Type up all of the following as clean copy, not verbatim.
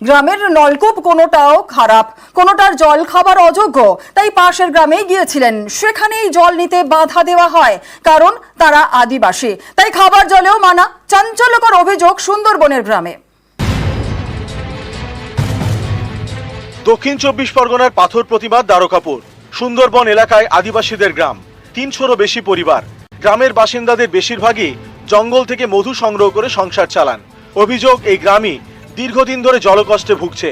গ্রামের নলকূপ কোনোটাও খারাপ, কোনোটার জল খাবার অযোগ্য। তাই পাশের গ্রামে গিয়েছিলেন, সেখানেই জল নিতে বাধা দেওয়া হয়, কারণ তারা আদিবাসী। তাই খাবার জলেও মানা। চাঞ্চল্যকর অভিযোগ সুন্দরবনের গ্রামে। দক্ষিণ 24 পরগনার পাথর প্রতিমা দ্বারকাপুর সুন্দরবন এলাকায় আদিবাসীদের গ্রাম। 300-রও বেশি পরিবার। গ্রামের বাসিন্দাদের বেশিরভাগই জঙ্গল থেকে মধু সংগ্রহ করে সংসার চালান। অভিযোগ, এই গ্রামই দীর্ঘদিন ধরে জলকষ্টে ভুগছে।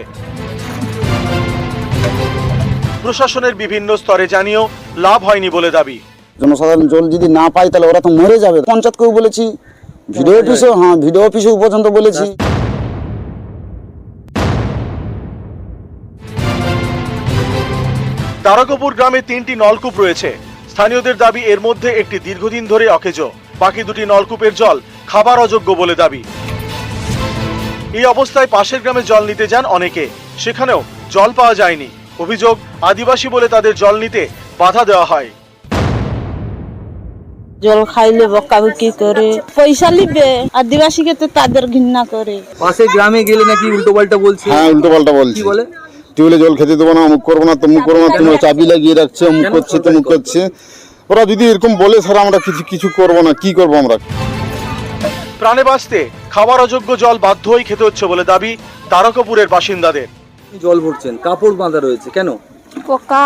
প্রশাসনের বিভিন্ন স্তরে জানিয়েও লাভ হয়নি বলে দাবি। জনসাধারণ জল যদি না পায় তাহলে ওরা তো মরে যাবে। পঞ্চায়েতকেও বলেছি, ভিডিও অফিসেও পর্যন্ত বলেছি। দ্বারকাপুর গ্রামে 3টি নলকূপ রয়েছে। স্থানীয়দের দাবি, এর মধ্যে একটি দীর্ঘদিন ধরে অকেজো, বাকি 2টি নলকূপের জল খাবার অযোগ্য বলে দাবি। এই অবস্থায় পাশের গ্রামে জল নিতে যান অনেকে, সেখানেও জল পাওয়া যায়নি। অভিযোগ, আদিবাসী বলে তাদের জল নিতে বাধা দেওয়া হয়। জল খাইলে বকাবকি করে, পয়সা নিবে, আদিবাসীকে তো তাদের ঘৃণা করে। পাশে গ্রামে গেলে নাকি উল্টো পাল্টা বলছে। হ্যাঁ, উল্টো পাল্টা বলছে। কি বলে? টিউবওয়েলে জল খেতে দেবো না, অমুক করবো না, তমুক করবো না, তোমরা চাবি লাগিয়ে রাখছে, অমুক করছে, তমুক করছে। ওরা যদি এরকম বলে, স্যার আমরা কিছু করবো না, কি করবো আমরা? প্রাণে বাঁচতে খাবার অযোগ্য জল বাধ্য হয়ে খেতে হচ্ছে বলে দাবি দ্বারকাপুরের বাসিন্দাদের। জল ভরছেন, কাপড় বাঁধা রয়েছে, কেন? পোকা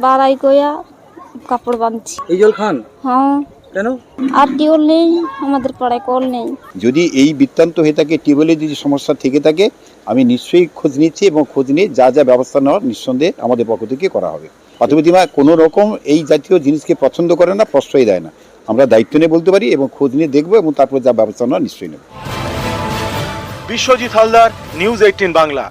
বাড়াই কইয়া কাপড় বাঁধছি। এই জল খান? হ্যাঁ। কেন? আর টিউবওয়েল নেই, আমাদের পাড়ায় কল নেই। যদি এই বৃত্তান্ত হয়ে থাকে, টিউবওয়েলে যদি সমস্যা থেকে থাকে, আমি নিশ্চয়ই খোঁজ নিচ্ছি এবং খোঁজ নিয়ে যা যা ব্যবস্থা নেওয়ার নিঃসন্দেহে আমাদের পক্ষ থেকে করা হবে। পাথরপ্রতিমা কোনো রকম এই জাতীয় জিনিসকে পছন্দ করে না, প্রশ্রয় দেয় না। আমরা দায়িত্ব নিয়ে বলতে পারি এবং খোঁজ নিয়ে দেখবো এবং তারপর যা ব্যবস্থা নেওয়া নিশ্চয়ই নেব। বিশ্বজিৎ হালদার, নিউজ 18 বাংলা।